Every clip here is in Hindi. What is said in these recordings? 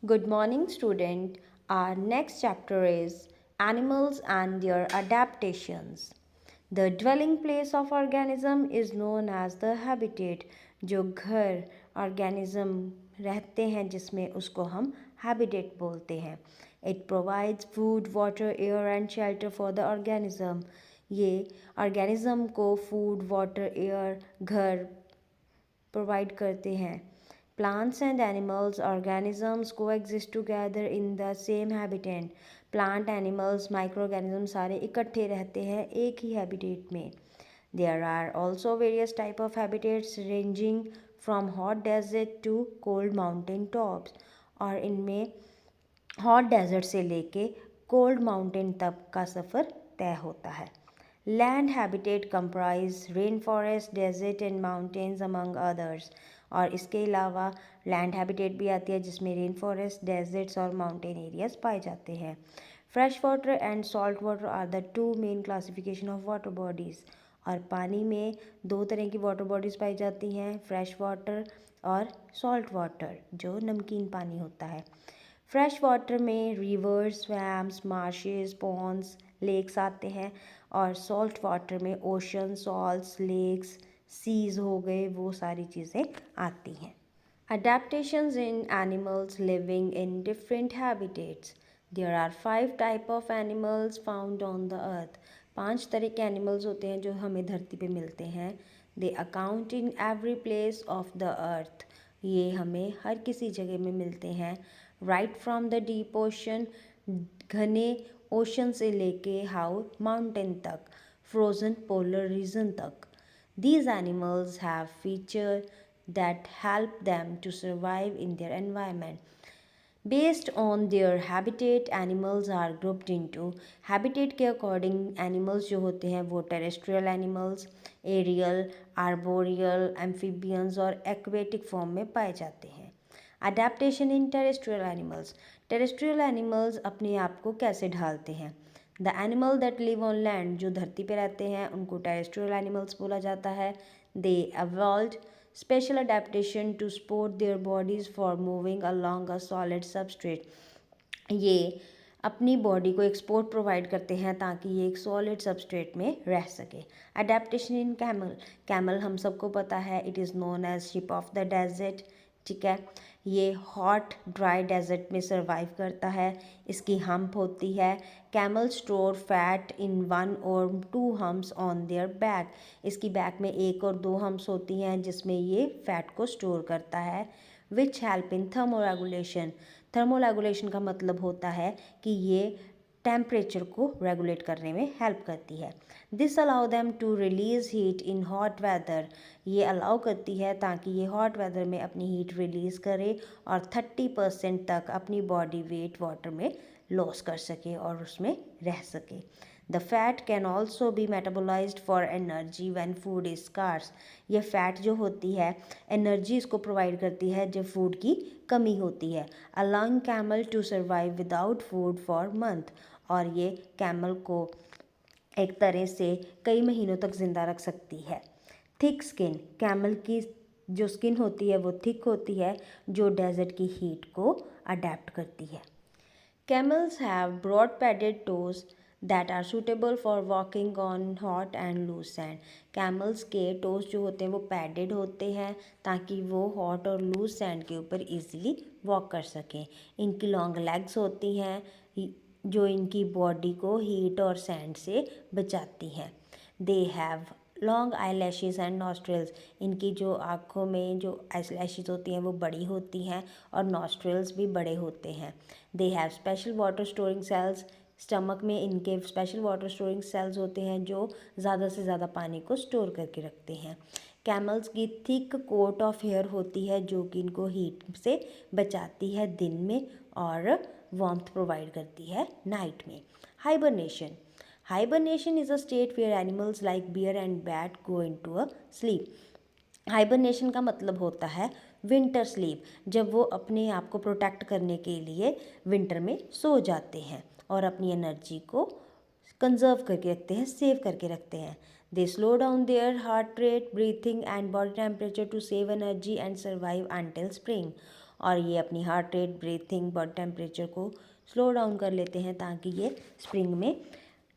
Good morning, student. Our next chapter is Animals and their adaptations. The dwelling place of organism is known as the habitat. जो घर organism रहते हैं जिसमें उसको हम habitat बोलते हैं. It provides food, water, air and shelter for the organism. ये organism को food, water, air, घर प्रोवाइड करते हैं. Plants and animals, organisms coexist together in the same habitat. Plant, animals, microorganisms सारे इकट्ठे रहते हैं एक ही habitat में. There are also various type of habitats ranging from hot desert to cold mountain tops. और इनमें हॉट डेजर्ट से लेके कोल्ड माउंटेन तक का सफ़र तय होता है. Land habitat comprise rain forest desert and mountains among others. और इसके अलावा लैंड हैबिटेट भी आती है जिसमें रेन फॉरेस्ट डेजर्ट्स और माउंटेन एरियाज पाए जाते हैं. Fresh water and salt water are the two main classification of water bodies. और पानी में दो तरह की वाटर बॉडीज़ पाई जाती हैं, फ्रेश वाटर और सॉल्ट वाटर जो नमकीन पानी होता है. फ्रेश वाटर में rivers, swamps, marshes, ponds, lakes आते हैं. और सॉल्ट वाटर में ओशन, सॉल्ट्स, लेक्स, सीज हो गए, वो सारी चीज़ें आती हैं. Adaptations in animals living in different habitats. There are 5 types of animals found on the earth. 5 तरह के एनिमल्स होते हैं जो हमें धरती पे मिलते हैं. They account in every place of the earth. ये हमें हर किसी जगह में मिलते हैं. Right from the deep ocean, घने ओशन से लेके हाउ माउंटेन तक, फ्रोज़न पोलर रीजन तक. These animals have features that help them to survive in their environment. Based on their habitat, animals are grouped into. Habitat के according animals जो होते हैं वो terrestrial animals, aerial, arboreal, amphibians और aquatic form में पाए जाते हैं. Adaptation in terrestrial animals. Terrestrial animals अपने आप को कैसे ढालते हैं? The animal that live on land, जो धरती पे रहते हैं उनको टेरेस्ट्रियल एनिमल्स बोला जाता है. दे evolved special adaptation to support their bodies for moving along a solid substrate. ये अपनी बॉडी को एक्सपोर्ट प्रोवाइड करते हैं ताकि ये एक सॉलिड सबस्ट्रेट में रह सके. अडेप्टेशन इन कैमल. कैमल हम सबको पता है, it is known as ship of the desert. ठीक है, ये हॉट ड्राई डेजर्ट में सर्वाइव करता है. इसकी हम्प होती है. Camel store fat in 1 or 2 humps on their back. इसकी बैक में 1 और 2 हम्प्स होती हैं जिसमें ये फैट को स्टोर करता है. Which help in thermoregulation. Thermoregulation का मतलब होता है कि ये टेम्परेचर को रेगुलेट करने में हेल्प करती है. This allow them to release heat in hot weather. ये अलाउ करती है ताकि ये हॉट वेदर में अपनी हीट रिलीज़ करे और 30% तक अपनी बॉडी वेट वाटर में लॉस कर सके और उसमें रह सके. The fat can also be metabolised for energy when food is scarce. ये फैट जो होती है एनर्जी इसको प्रोवाइड करती है जब फूड की कमी होती है. Allowing camel to survive without food for month. और ये कैमल को एक तरह से कई महीनों तक ज़िंदा रख सकती है. Thick skin. कैमल की जो स्किन होती है वो थिक होती है जो डेजर्ट की हीट को अडेप्ट करती है. Camels have broad padded toes that are suitable for walking on hot and loose sand. Camels के toes जो होते हैं वो padded होते हैं ताकि वो hot और loose sand के ऊपर easily walk कर सकें. इनकी long legs होती हैं जो इनकी body को heat और sand से बचाती हैं. They have long I lashes and nostrils. इनकी जो आँखों में जो आई लैशेज़ होती हैं वो बड़ी होती हैं और नॉस्ट्रल्स भी बड़े होते हैं. They have special water storing cells. Stomach में इनके स्पेशल वाटर स्टोरिंग सेल्स होते हैं जो ज़्यादा से ज़्यादा पानी को स्टोर करके रखते हैं. कैमल्स की थिक कोट ऑफ हेयर होती है जो कि इनको हीट से बचाती है दिन में और वार्मथ प्रोवाइड करती है नाइट में. Hibernation. Hibernation is a state where animals like bear and bat go into a sleep. Hibernation का मतलब होता है विंटर स्लीप. जब वो अपने आप को प्रोटेक्ट करने के लिए विंटर में सो जाते हैं और अपनी एनर्जी को कंजर्व करके रखते हैं, सेव करके रखते हैं. They slow down their heart rate, breathing and body temperature to save energy and survive until spring. और ये अपनी heart rate, breathing, body temperature को स्लो डाउन कर लेते हैं ताकि ये स्प्रिंग में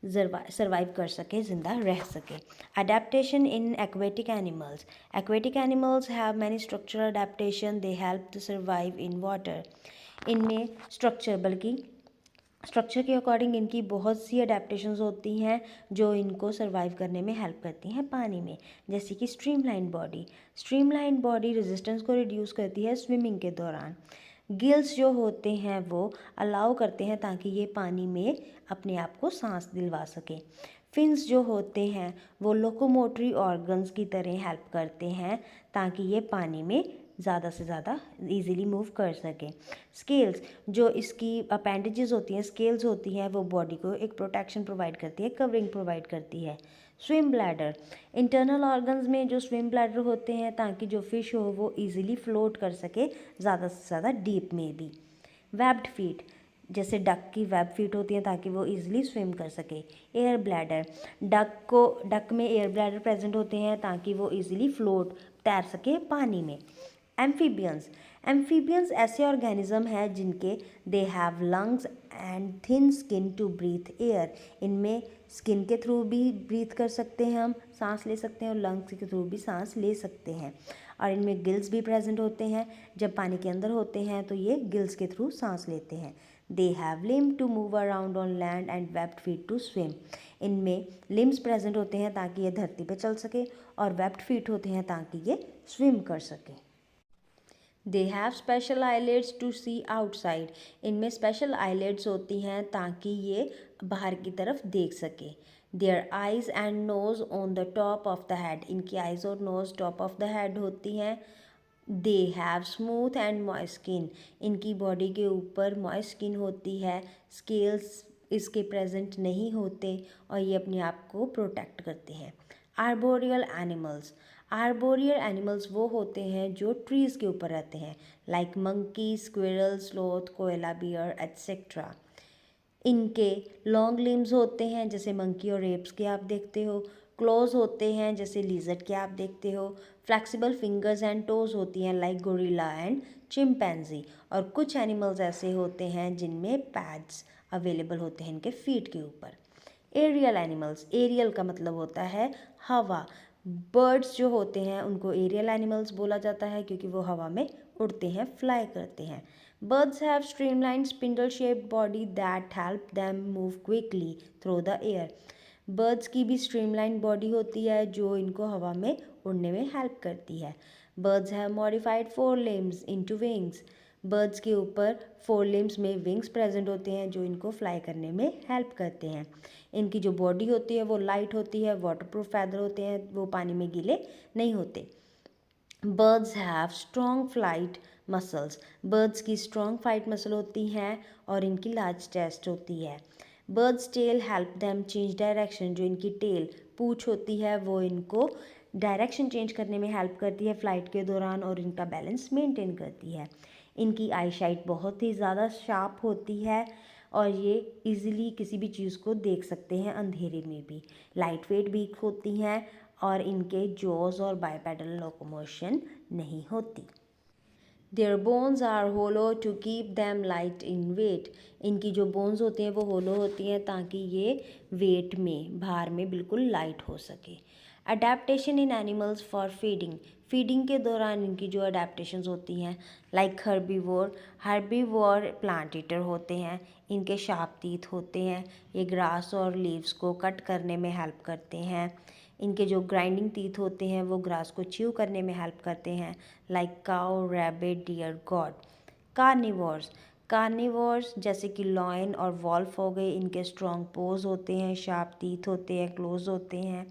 सर्वाइव कर सके, ज़िंदा रह सके। Adaptation in aquatic animals. Aquatic animals have many structural adaptation, they help to survive in water. इनमें स्ट्रक्चर के अकॉर्डिंग इनकी बहुत सी अडेप्टेशंस होती हैं जो इनको सर्वाइव करने में हेल्प करती हैं पानी में। जैसे कि स्ट्रीमलाइन बॉडी रेजिस्टेंस को रिड्यूस करती है स्विमिंग के दौरान। गिल्स जो होते हैं वो अलाउ करते हैं ताकि ये पानी में अपने आप को सांस दिलवा सके। फिन्स जो होते हैं वो लोकोमोटरी ऑर्गन्स की तरह हेल्प करते हैं ताकि ये पानी में ज़्यादा से ज़्यादा इजीली मूव कर सके। स्केल्स, जो इसकी अपेंडेजेस होती हैं, स्केल्स होती हैं, वो बॉडी को एक प्रोटेक्शन प्रोवाइड करती है, कवरिंग प्रोवाइड करती है। स्विम ब्लैडर, इंटरनल ऑर्गन्स में जो स्विम ब्लैडर होते हैं ताकि जो फिश हो वो इजीली फ्लोट कर सके ज़्यादा से ज़्यादा डीप में भी। वेब्ड फीट, जैसे डक की वेब फीट होती हैं ताकि वो इजीली स्विम कर सके। एयर ब्लैडर, डक में एयर ब्लैडर प्रेजेंट होते हैं ताकि वो इजीली तैर सके पानी में। एम्फीबियंस ऐसे ऑर्गेनिज्म हैं जिनके they have lungs and thin skin to breathe air. इनमें स्किन के थ्रू भी ब्रीथ कर सकते हैं, हम सांस ले सकते हैं, और लंग्स के थ्रू भी सांस ले सकते हैं। और इनमें गिल्स भी प्रेजेंट होते हैं, जब पानी के अंदर होते हैं तो ये गिल्स के थ्रू सांस लेते हैं। They have limb to move around on land and webbed feet to swim. इनमें लिम्स प्रेजेंट होते हैं ताकि ये धरती पे चल सके, और वेब्ड फीट होते हैं ताकि ये स्विम कर सके। They have special eyelids to see outside. इनमें स्पेशल आईलिड्स होती हैं ताकि ये बाहर की तरफ देख सके। Their eyes and nose on the top of the head. इनकी आइज़ और nose top of the head होती हैं। They have smooth and moist skin. इनकी बॉडी के ऊपर मॉइस्ट स्किन होती है, स्केल्स इसके प्रेजेंट नहीं होते, और ये अपने आप को प्रोटेक्ट करते हैं। आर्बोरियल एनिमल्स वो होते हैं जो ट्रीज़ के ऊपर रहते हैं, लाइक मंकी, स्क्विरल, स्लोथ, कोयला बियर एट्सेट्रा। इनके लॉन्ग लिम्स होते हैं जैसे मंकी और एप्स के आप देखते हो। क्लोज होते हैं जैसे लिजर्ड के आप देखते हो। फ्लेक्सिबल फिंगर्स एंड टोज होती हैं लाइक गोरिल्ला एंड चिंपैंजी। और कुछ एनिमल्स ऐसे होते हैं जिनमें पैड्स अवेलेबल होते हैं इनके फीट के ऊपर। एरियल एनिमल्स, एरियल का मतलब होता है हवा। बर्ड्स जो होते हैं उनको एरियल एनिमल्स बोला जाता है क्योंकि वो हवा में उड़ते हैं, फ्लाई करते हैं। Birds have streamlined spindle-shaped body that help them move quickly through the air. Birds की भी streamlined body होती है जो इनको हवा में उड़ने में help करती है। Birds have modified forelimbs into wings. Birds के ऊपर forelimbs में wings present होते हैं जो इनको fly करने में help करते हैं। इनकी जो body होती है वो light होती है, waterproof feather होते हैं, वो पानी में गीले नहीं होते। Birds have strong flight muscles. Birds की स्ट्रॉन्ग फाइट मसल होती हैं और इनकी लार्ज चेस्ट होती है। Birds tail help them change direction. जो इनकी टेल, पूँछ होती है, वो इनको डायरेक्शन चेंज करने में हेल्प करती है फ्लाइट के दौरान, और इनका बैलेंस मेंटेन करती है। इनकी आई साइट बहुत ही ज़्यादा शार्प होती है और ये इजीली किसी भी चीज़ को देख सकते हैं अंधेरे में भी। लाइट वेट भी होती हैं और इनके जॉज और बाइपेडल लोकोमोशन नहीं होती। Their bones are hollow to keep them light in weight. इनकी जो बोन्स होती हैं वो होलो होती हैं ताकि ये वेट में, भार में बिल्कुल लाइट हो सके। Adaptation in animals for feeding. Feeding के दौरान इनकी जो अडेप्टेशंस होती हैं, लाइक हर्बीवोर प्लांट ईटर होते हैं। इनके शार्प टीथ होते हैं, ये ग्रास और लीव्स को कट करने में हेल्प करते हैं। इनके जो ग्राइंडिंग टीथ होते हैं वो ग्रास को च्यू करने में हेल्प करते हैं, like cow, rabbit, deer, goat. Carnivores जैसे कि लॉयन और वॉल्फ हो गए, इनके स्ट्रॉन्ग पोज होते हैं, शार्प टीथ होते हैं, क्लोज होते हैं,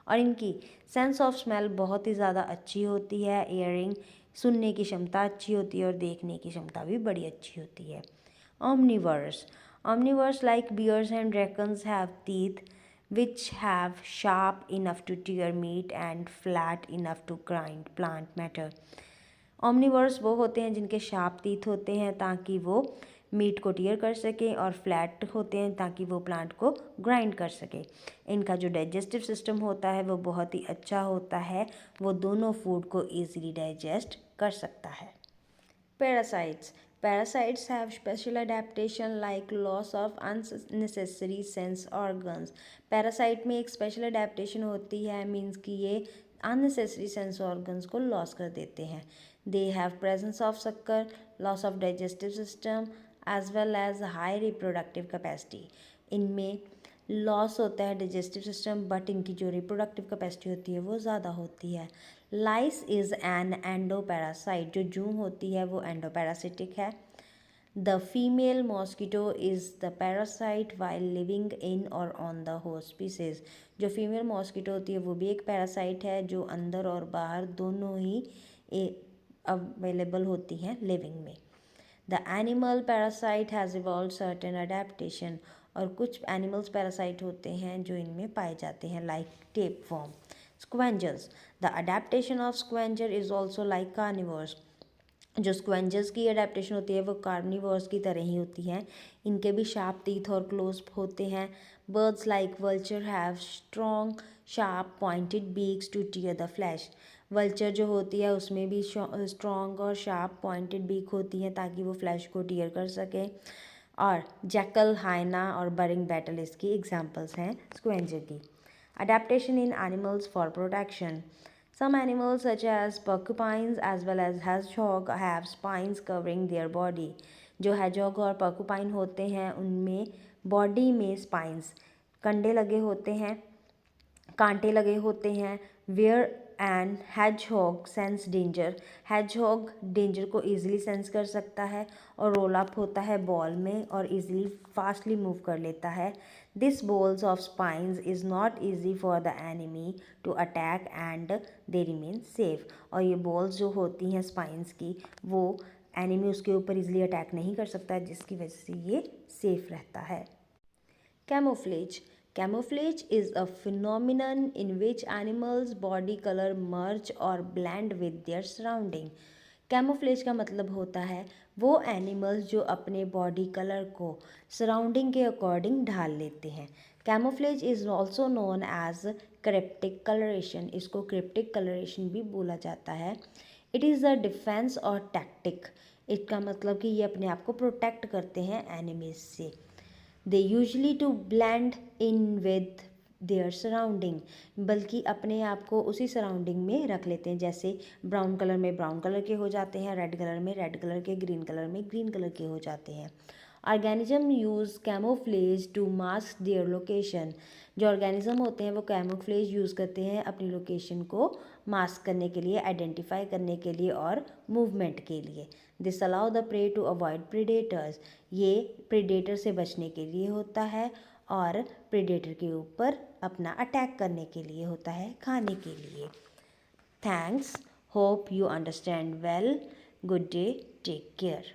और इनकी सेंस ऑफ स्मेल बहुत ही ज़्यादा अच्छी होती है। इयरिंग, सुनने की क्षमता अच्छी होती है और देखने की क्षमता भी बड़ी अच्छी होती है। Omnivores like bears and raccoons have teeth which have sharp enough to tear meat and flat enough to grind plant matter. Omnivores वो होते हैं जिनके शार्प टीथ होते हैं ताकि वो मीट को टीयर कर सकें, और फ्लैट होते हैं ताकि वो प्लांट को ग्राइंड कर सके। इनका जो डाइजेस्टिव सिस्टम होता है वो बहुत ही अच्छा होता है, वो दोनों फूड को ईज़िली डाइजेस्ट कर सकता है। Parasites. Parasites have special adaptation like loss of unnecessary sense organs. Parasite में एक special adaptation होती है, means कि ये unnecessary sense organs को loss कर देते हैं. They have presence of sucker, loss of digestive system as well as high reproductive capacity. इनमें लॉस होता है digestive system, बट इनकी जो reproductive capacity होती है वो ज़्यादा होती है. लाइस इज़ एन एंडोपैरासाइट. जो जूं होती है वो एंडोपैरासिटिक है. The female mosquito is the parasite while living in और ऑन द होस्ट स्पीसीज. जो फीमेल मॉस्किटो होती है वो भी एक पैरासाइट है जो अंदर और बाहर दोनों ही अवेलेबल होती हैं लिविंग में. The animal parasite has evolve certain adaptation. और कुछ एनिमल्स पैरासाइट होते हैं जो इनमें पाए जाते हैं, like tapeworm. Scavengers. The adaptation of scavenger is also like carnivores. जो स्क्वेंजर्स की अडेप्टेशन होती है वो कार्निवर्स की तरह ही होती है. इनके भी शार्प टीथ और क्लोज होते हैं. Birds like vulture have strong sharp pointed beaks two tier the flash. Vulture जो होती है उसमें भी स्ट्रॉन्ग और शार्प पॉइंटेड बीक होती है ताकि वो फ्लैश को टीयर कर सके. और जैकल, हाइना और बरिंग बैटल इसकी एग्जाम्पल्स हैं स्क्वेंजर की. Adaptation in animals for protection. Some animals such as porcupines as well as hedgehog have spines covering their body. जो hedgehog और porcupine होते हैं उनमें बॉडी में स्पाइंस, कंडे लगे होते हैं, कांटे लगे होते हैं. Hare and hedgehog sense danger. hedgehog danger को ईजिली सेंस कर सकता है और रोल अप होता है बॉल में और ईजिली फास्टली मूव कर लेता है. This balls of spines is not easy for the enemy to attack and they remain safe. और ये बॉल्स जो होती हैं स्पाइंस की वो एनिमी उसके ऊपर ईजिली अटैक नहीं कर सकता, जिसकी वजह से ये सेफ रहता है. Camouflage. Camouflage is a phenomenon in which animals' body color merge or blend with their surrounding. Camouflage का मतलब होता है वो एनिमल्स जो अपने बॉडी कलर को सराउंडिंग के अकॉर्डिंग ढाल लेते हैं. Camouflage is also known as cryptic coloration. इसको क्रिप्टिक कलरेशन भी बोला जाता है. इट इज़ अ डिफेंस और टैक्टिक. इसका मतलब कि ये अपने आप को प्रोटेक्ट करते हैं एनिमीज से. They usually to blend in with their surrounding. बल्कि अपने आप को उसी सराउंडिंग में रख लेते हैं. जैसे ब्राउन कलर में ब्राउन कलर के हो जाते हैं, रेड कलर में रेड कलर के, ग्रीन कलर में ग्रीन कलर के हो जाते हैं. Organism use camouflage to mask their location. जो ऑर्गेनिज्म होते हैं वो कैमोफ्लेज यूज़ करते हैं अपनी लोकेशन को मास्क करने के लिए, आइडेंटिफाई करने के लिए और मूवमेंट के लिए. This allow the prey to avoid predators. ये प्रीडेटर से बचने के लिए होता है और प्रीडेटर के ऊपर अपना अटैक करने के लिए होता है, खाने के लिए. Thanks. Hope you understand well. Good day. Take care.